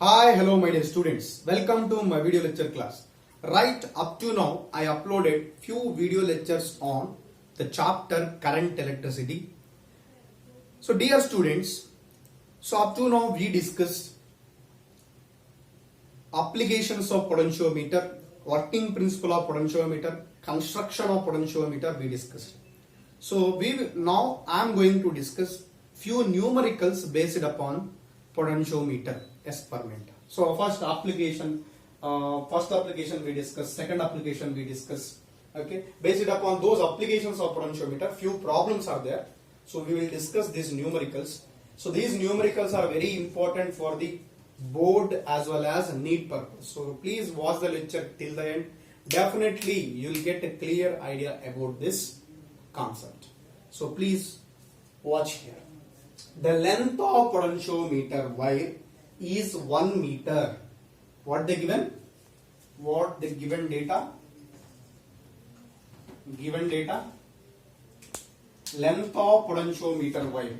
Hi, hello my dear students. Welcome to my video lecture class. Right up to now, I uploaded few video lectures on the chapter current electricity. So dear students, up to now we discussed applications of potentiometer, working principle of potentiometer, construction of potentiometer we discussed. So now I am going to discuss few numericals based upon potentiometer experiment. So first application we discuss, second application we discuss. Okay, based upon those applications of potentiometer, few problems are there. So we will discuss these numericals. So these numericals are very important for the board as well as need purpose. So please watch the lecture till the end. Definitely you will get a clear idea about this concept. So please watch here. The length of potentiometer wire is 1 meter. What they given? What the given data? Given data. Length of potentiometer wire.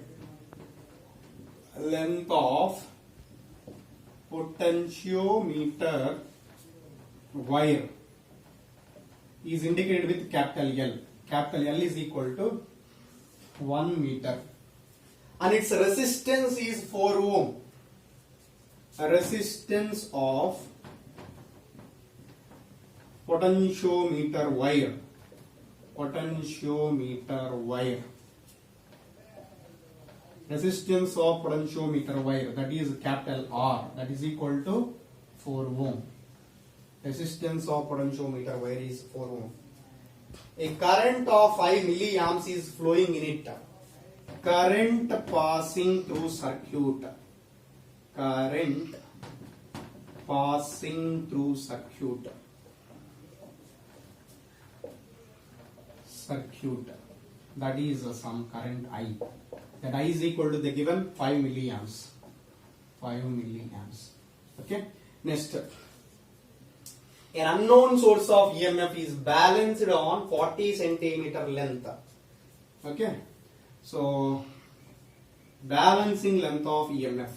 Length of potentiometer wire is indicated with capital L. Capital L is equal to 1 meter. And its resistance is 4 ohm. A resistance of potentiometer wire. Potentiometer wire. Resistance of potentiometer wire, that is capital R, that is equal to 4 ohm. Resistance of potentiometer wire is 4 ohm. A current of 5 milliamps is flowing in it. Current passing through circuit. Current passing through circuit. That is some current I. That I is equal to the given 5 milliamps. 5 milliamps. Okay. Next. An unknown source of EMF is balanced on 40 centimeter length. Okay. So, balancing length of EMF.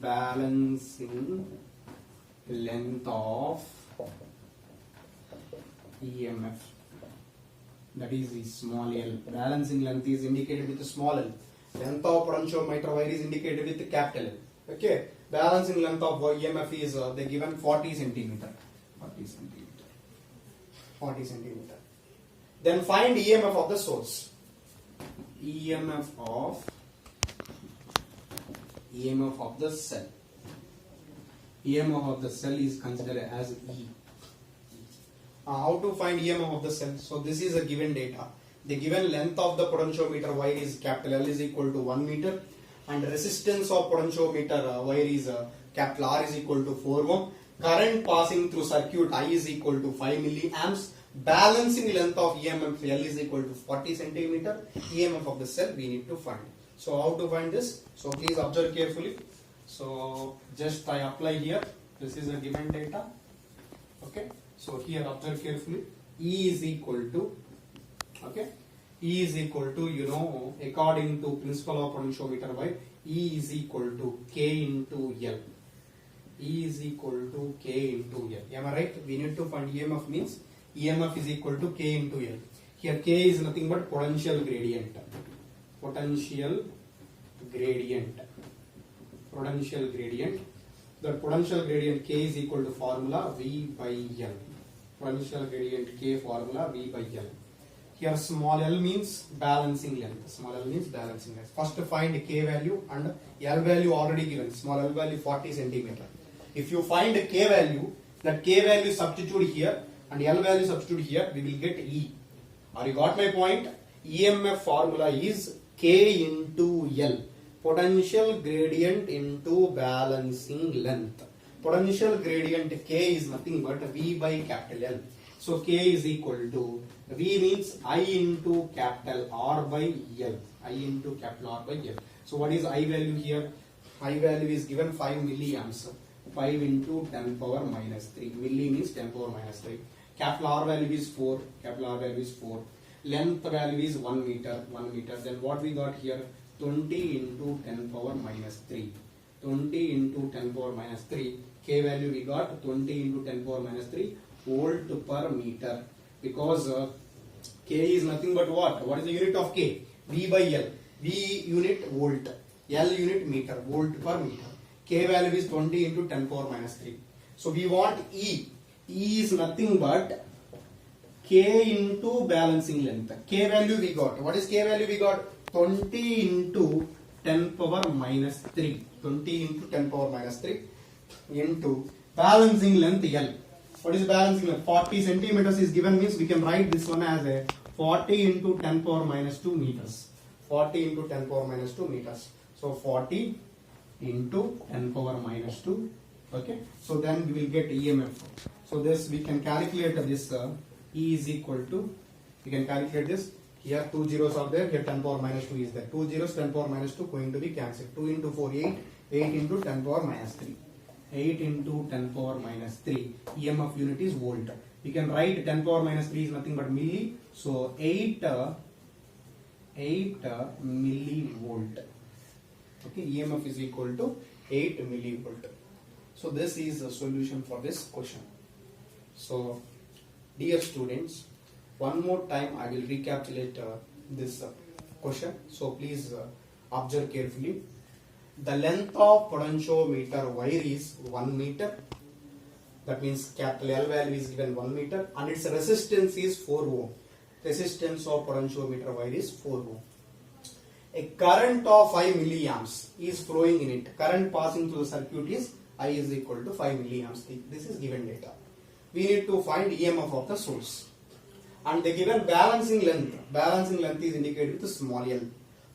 Balancing length of EMF. That is the small l. Balancing length is indicated with the small l. Length of potentiometer wire is indicated with the capital L. Okay. Balancing length of EMF is they given 40 centimeter. 40 centimeter. 40 centimeter. Then find EMF of the source. EMF of the cell. EMF of the cell is considered as E. How to find EMF of the cell? So this is a given data. The given length of the potentiometer wire is capital L is equal to 1 meter, and resistance of potentiometer wire is capital R is equal to 4 ohm. Current passing through circuit I is equal to 5 milliamps. Balancing length of EMF L is equal to 40 centimeter. EMF of the cell we need to find. So how to find this? So please observe carefully. So just I apply here. This is a given data. Okay. So here observe carefully. E is equal to, okay, E is equal to, according to principle of potentiometer wire, E is equal to K into L. E is equal to K into L. Am I right? We need to find EMF means EMF is equal to K into L. Here K is nothing but potential gradient. Potential gradient. Potential gradient. The potential gradient K is equal to formula V by L. Potential gradient K formula V by L. Here small l means balancing length. Small l means balancing length. First find K value and L value already given. Small l value 40 centimeter. If you find K value, that K value substitute here and L value substitute here, we will get E. Or you got my point? EMF formula is K into L. Potential gradient into balancing length. Potential gradient K is nothing but V by capital L. So K is equal to, V means I into capital R by L. I into capital R by L. So what is I value here? I value is given 5 milliamps. 5 into 10 power minus 3. Milli means 10 power minus 3. Capital R value is 4. Capital R value is 4. Length value is 1 meter. 1 meter. Then what we got here? 20 into 10 power minus 3. 20 into 10 power minus 3. K value we got 20 into 10 power minus 3 volt per meter, because K is nothing but what? What is the unit of K? V by L. V unit volt, L unit meter, volt per meter. K value is 20 into 10 power minus 3. So we want E. E is nothing but K into balancing length. K value we got. What is K value we got? 20 into 10 power minus 3. 20 into 10 power minus 3 into balancing length L. What is balancing length? 40 centimeters is given, means we can write this one as a 40 into 10 power minus 2 meters. 40 into 10 power minus 2 meters. So 40 into 10 power minus 2. Okay. So then we will get EMF. So this we can calculate this E is equal to, we can calculate this. Here 2 zeros are there, here 10 power minus 2 is there. 2 zeros, 10 power minus 2 going to be cancelled. 2 into 4, 8. 8 into 10 power minus 3. 8 into 10 power minus 3. EMF unit is volt. We can write 10 power minus 3 is nothing but milli. So 8 millivolt. Okay, EMF is equal to 8 millivolt. So this is the solution for this question. So dear students, one more time I will recapitulate this question. So please observe carefully. The length of potentiometer wire is 1 meter. That means capital L value is given 1 meter and its resistance is 4 ohm. Resistance of potentiometer wire is 4 ohm. A current of 5 milliamps is flowing in it. Current passing through the circuit is I is equal to 5 milliamps. This is given data. We need to find EMF of the source. And the given balancing length. Balancing length is indicated with small l.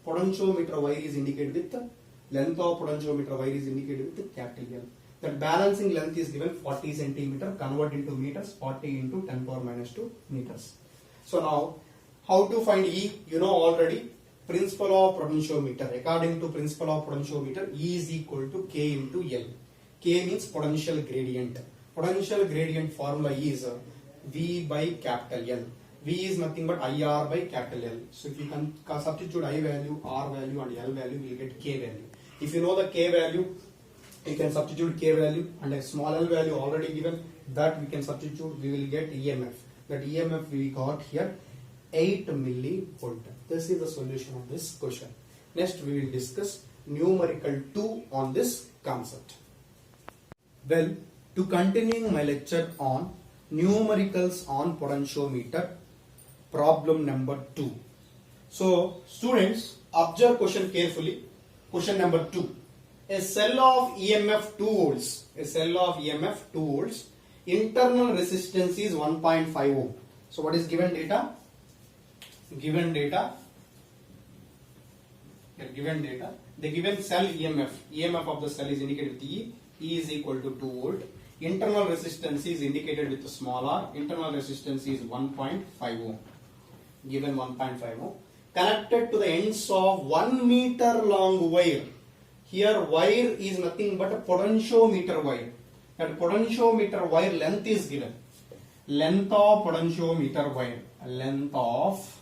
Potentiometer wire is indicated with length of potentiometer wire is indicated with capital L. That balancing length is given 40 centimeter, convert into meters, 40 into 10 power minus 2 meters. So now, how to find E? You know already, principle of potentiometer. According to principle of potentiometer, E is equal to K into L. K means potential gradient. Potential gradient formula is V by capital L. V is nothing but IR by capital L. So if you can substitute I value, R value and L value, we will get K value. If you know the K value, you can substitute K value, and a small l value already given, that we can substitute, we will get EMF. That EMF we got here 8 millivolt. This is the solution of this question. Next we will discuss numerical 2 on this concept. Well, to continue my lecture on numericals on potentiometer, problem number 2. So students, observe question carefully. Question number 2. A cell of EMF 2 volts. A cell of EMF 2 volts. Internal resistance is 1.5 ohm. So what is given data? Given data. Here given data. The given cell EMF. EMF of the cell is indicated with E. E is equal to 2 volt. Internal resistance is indicated with small r. Internal resistance is 1.5 ohm. Given 1.5 ohm. Connected to the ends of 1 meter long wire. Here wire is nothing but a potentiometer wire. That potentiometer wire length is given. Length of potentiometer wire. Length of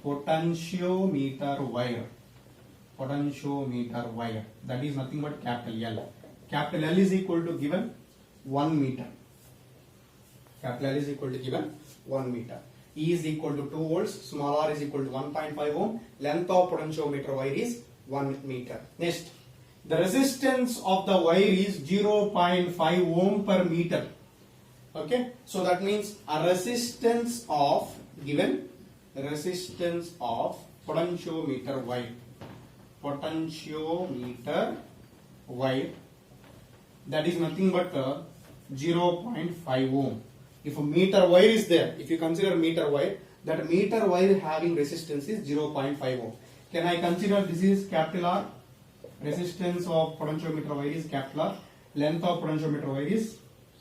potentiometer wire. Potentiometer wire. That is nothing but capital L. Capital L is equal to given 1 meter. Capital L is equal to given 1 meter. E is equal to 2 volts. Small r is equal to 1.5 ohm. Length of potentiometer wire is 1 meter. Next. The resistance of the wire is 0.5 ohm per meter. Okay. So that means a resistance of given resistance of potentiometer wire. Potentiometer wire. That is nothing but 0.5 ohm. If a meter wire is there, if you consider meter wire, that meter wire having resistance is 0.5 ohm. Can I consider this is capital R? Resistance of potentiometer wire is capital R. Length of potentiometer wire is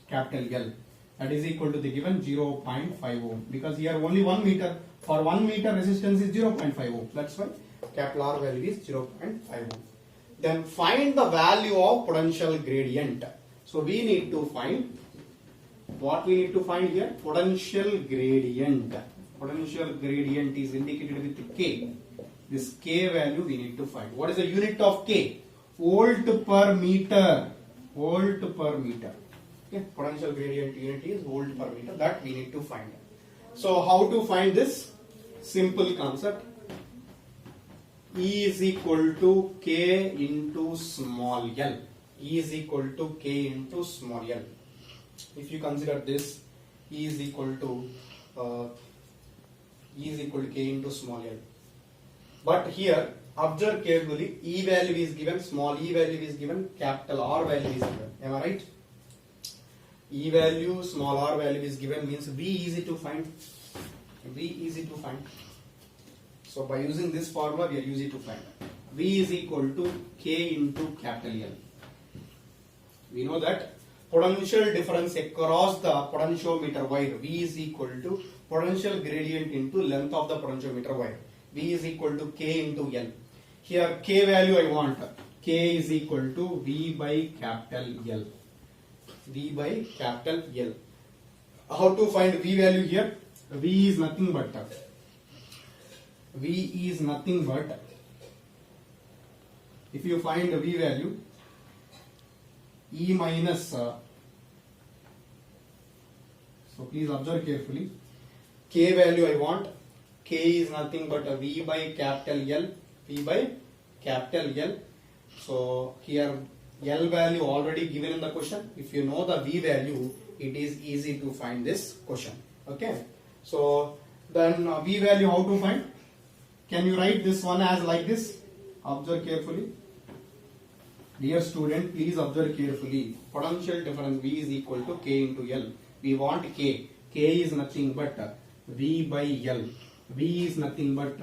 capital L. That is equal to the given 0.5 ohm. Because here only 1 meter. For 1 meter resistance is 0.5 ohm. That's why capital R value is 0.5 ohm. Then find the value of potential gradient. So we need to find, what we need to find here? Potential gradient. Potential gradient is indicated with K. This K value we need to find. What is the unit of K? volt per meter. Volt per meter. Okay, potential gradient unit is volt per meter. That we need to find. So how to find this? Simple concept. E is equal to K into small l. E is equal to K into small l. If you consider this, E is equal to K into small l. But here, observe carefully, E value is given, small e value is given, capital R value is given. Am I right? E value, small r value is given means V easy to find. V easy to find. So by using this formula, we are easy to find. V is equal to K into capital L. We know that potential difference across the potentiometer wire, V is equal to potential gradient into length of the potentiometer wire. V is equal to K into L. Here K value I want. K is equal to V by capital L. V by capital L. How to find V value here? V is nothing but if you find the V value, E minus so please observe carefully. K value I want. K is nothing but a V by capital L. V by capital L. So here L value already given in the question. If you know the V value, it is easy to find this question. Okay. So then V value how to find? Can you write this one as like this? Observe carefully. Dear student, please observe carefully. Potential difference V is equal to K into L. We want K. K is nothing but V by L. V is nothing but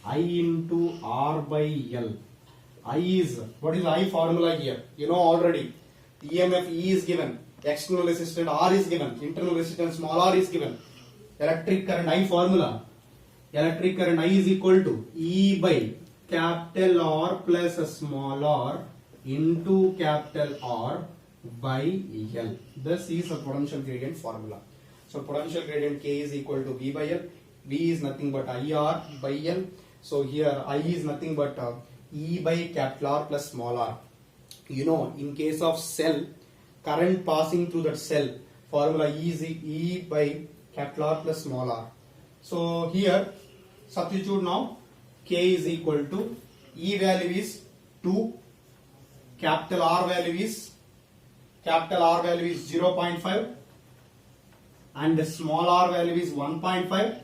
I into R by L. I is, what is I formula here? You know already. EMF E is given. External resistance R is given. Internal resistance small r is given. Electric current I formula. Electric current I is equal to E by capital R plus a small r into capital R by L. This is a potential gradient formula. So potential gradient K is equal to V by L. V is nothing but IR by L. So here I is nothing but E by capital R plus small r. You know, in case of cell, current passing through that cell, formula E is E by capital R plus small r. So here, substitute now, K is equal to, E value is 2, capital R value is 0.5 and the small r value is 1.5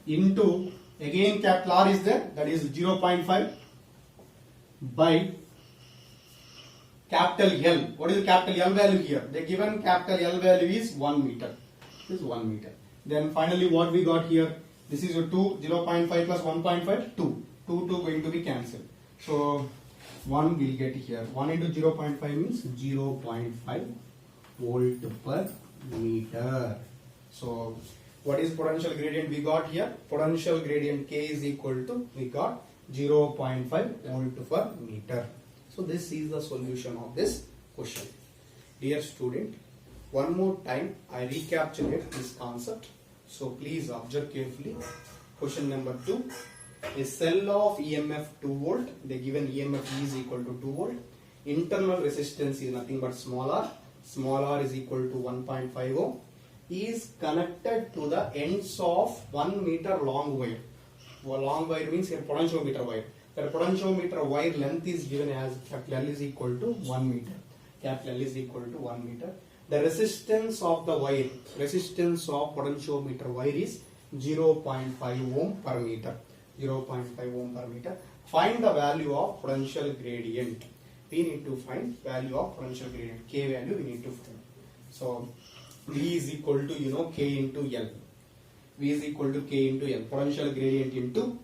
into, again capital R is there, that is 0.5 by capital L. What is the capital L value here? The given capital L value is 1 meter. This is 1 meter. Then finally what we got here? This is a 2, 0.5 plus 1.5, 2. 2 going to be cancelled. So 1 will get here. 1 into 0.5 means 0.5 volt per meter. So what is potential gradient we got here? Potential gradient K is equal to, we got 0.5 volt per meter. So this is the solution of this question. Dear student, one more time I recapitulate this concept. So please observe carefully. Question number 2. A cell of EMF 2 volt. The given EMF E is equal to 2 volt. Internal resistance is nothing but small r. Small r is equal to 1.5 ohm. Is connected to the ends of 1 meter long wire. Long wire means here potentiometer wire. The potentiometer wire length is given as capital L is equal to 1 meter. Capital L is equal to 1 meter. The resistance of the wire, resistance of potentiometer wire is 0.5 ohm per meter. 0.5 ohm per meter. Find the value of potential gradient. We need to find value of potential gradient. K value we need to find. So V is equal to K into L. V is equal to K into L. Potential gradient into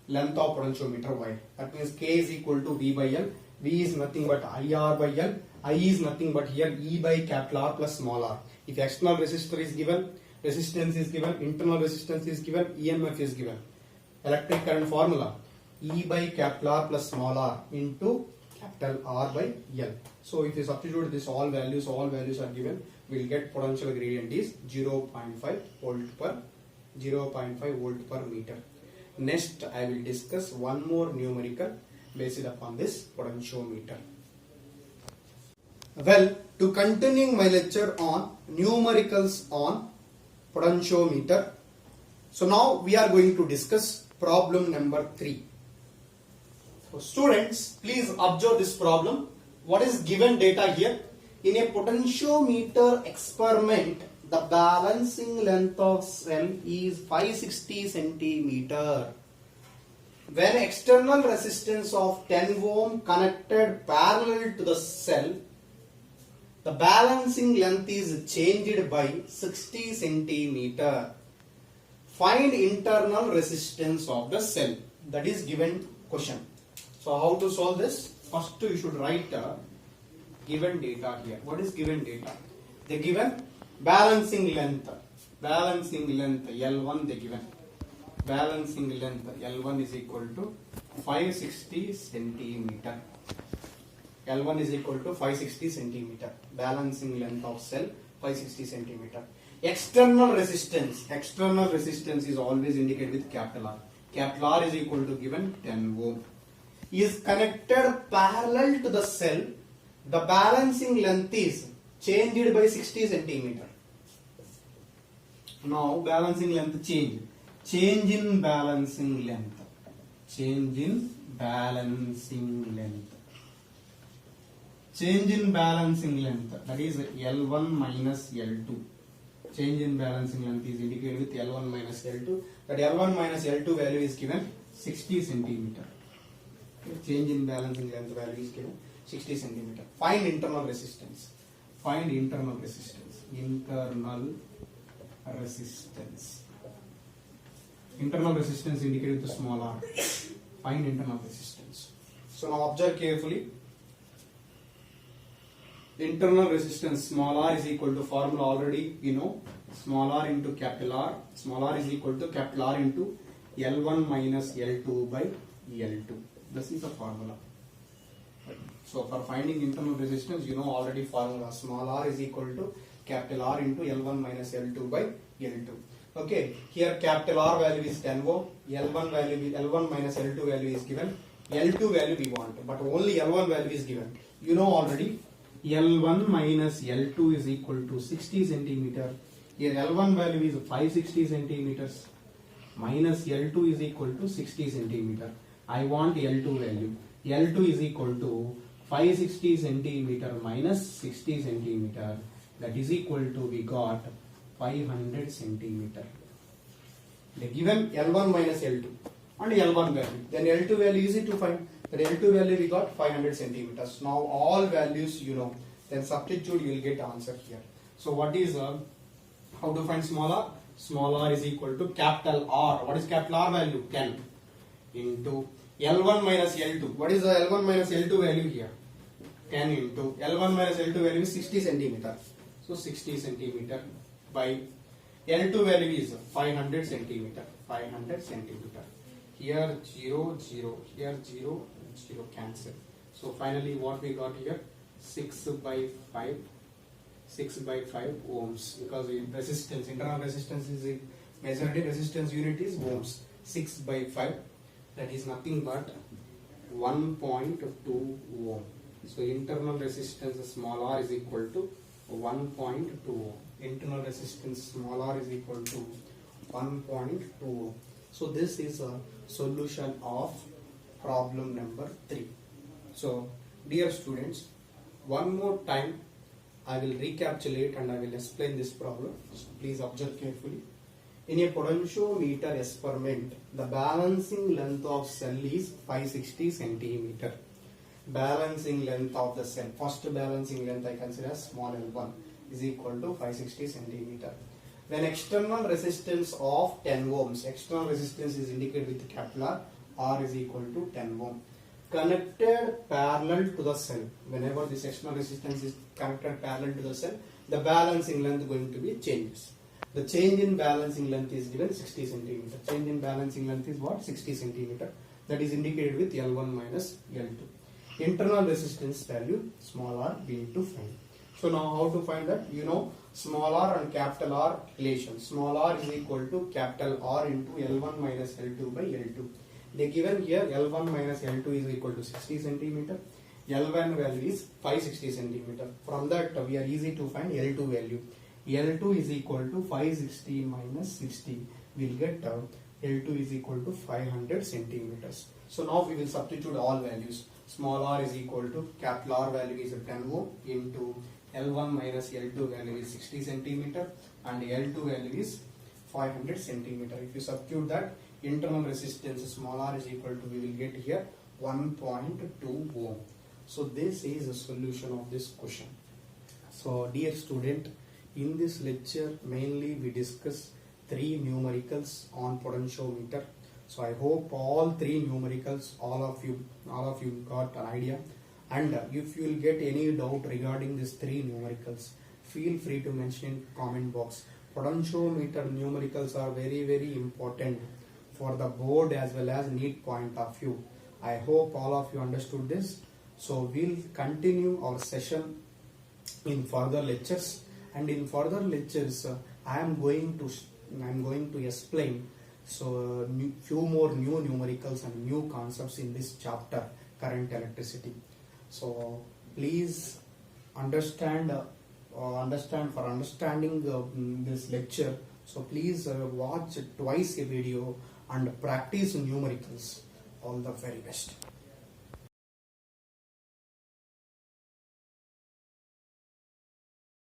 length of potentiometer wire. That means K is equal to V by L. V is nothing but IR by L. I is nothing but here E by capital R plus small r. If external resistor is given, resistance is given, internal resistance is given, EMF is given. Electric current formula E by capital R plus small r into capital R by L. So if you substitute this all values are given, we will get potential gradient is 0.5 volt per meter. Next I will discuss one more numerical. based upon this potentiometer. Well, to continuing my lecture on numericals on potentiometer. So now we are going to discuss problem number 3. So students, please observe this problem. What is given data here? In a potentiometer experiment, the balancing length of cell is 560 centimeter. When external resistance of 10 ohm connected parallel to the cell, the balancing length is changed by 60 centimeter. Find internal resistance of the cell. That is given question. So how to solve this? First you should write given data here. What is given data? They given balancing length L1 they given. Balancing length L1 is equal to 560 centimeter. L1 is equal to 560 centimeter. Balancing length of cell 560 centimeter. External resistance is always indicated with capital R. Capital R is equal to given 10 ohm. Is connected parallel to the cell. The balancing length is changed by 60 centimeter. Now balancing length change. Change in balancing length. Change in balancing length. Change in balancing length, that is L1 minus L2. Change in balancing length is indicated with L1 minus L2. That L1 minus L2 value is given 60 centimeter. Change in balancing length value is given 60 centimeter. Find internal resistance. Find internal resistance. Internal resistance. Internal resistance indicated with the small r. Find internal resistance. So now observe carefully. Internal resistance small r is equal to formula already you know, small r into capital R. Small r is equal to capital R into L1 minus L2 by L2. This is the formula. So for finding internal resistance, you know already formula. Small r is equal to capital R into L1 minus L2 by L2. Okay, here capital R value is 10 ohm. L1 minus L2 value is given. L2 value we want, but only L1 value is given. You know already. L1 minus L2 is equal to 60 centimeter. Here L1 value is 560 centimeters. Minus L2 is equal to 60 centimeter. I want L2 value. L2 is equal to 560 centimeter minus 60 centimeter. That is equal to, we got 500 centimeter. They given L1 minus L2 and L1 value. Then L2 value easy to find. The L2 value we got 500 centimeters. Now all values you know. Then substitute you will get answer here. So what is how to find small r? Small r is equal to capital R. What is capital R value? 10 into L1 minus L2. What is the L1 minus L2 value here? 10 into L1 minus L2 value is 60 centimeter. So 60 centimeter by L2 value is 500 centimeter. 500 centimeter. Here 0, 0. Here 0, 0 cancel. So finally what we got here? 6 by 5 ohms, because in resistance, internal resistance is measured in resistance unit is ohms. 6 by 5, that is nothing but 1.2 ohm. So internal resistance small r is equal to 1.2 ohm. Internal resistance small r is equal to 1.2 ohm. So this is a solution of problem number 3. So dear students, one more time I will recapitulate and I will explain this problem. So please observe carefully. In a potentiometer experiment, the balancing length of cell is 560 centimeter. Balancing length of the cell, first balancing length I consider as small l1 is equal to 560 centimeter. When external resistance of 10 ohms, external resistance is indicated with capital R, R is equal to 10 ohm. Connected parallel to the cell. Whenever this external resistance is connected parallel to the cell, the balancing length going to be changes. The change in balancing length is given 60 centimeter. Change in balancing length is what? 60 centimeter. That is indicated with L1 minus L2. Internal resistance value small r we need to find. So now how to find that? You know small r and capital R relation. Small r is equal to capital R into L1 minus L2 by L2. They given here L1 minus L2 is equal to 60 centimeter. L1 value is 560 centimeter. From that we are easy to find L2 value. L2 is equal to 560 minus 60. We'll get L2 is equal to 500 centimeters. So now we will substitute all values. Small r is equal to capital R value is 10 ohm into L1 minus L2 value is 60 centimeter and L2 value is 500 centimeter. If you substitute that, internal resistance small r is equal to, we will get here 1.2 ohm. So this is a solution of this question. So dear student, in this lecture mainly we discuss 3 numericals on potentiometer. So I hope all 3 numericals, all of you got an idea. And if you will get any doubt regarding these 3 numericals, feel free to mention in comment box. Potentiometer numericals are very important for the board as well as NEET point of view. I hope all of you understood this. So we'll continue our session in further lectures, and in further lectures I am going to explain few more new numericals and new concepts in this chapter, current electricity. So please understand for understanding this lecture. So please watch twice a video and practice numericals. All the very best.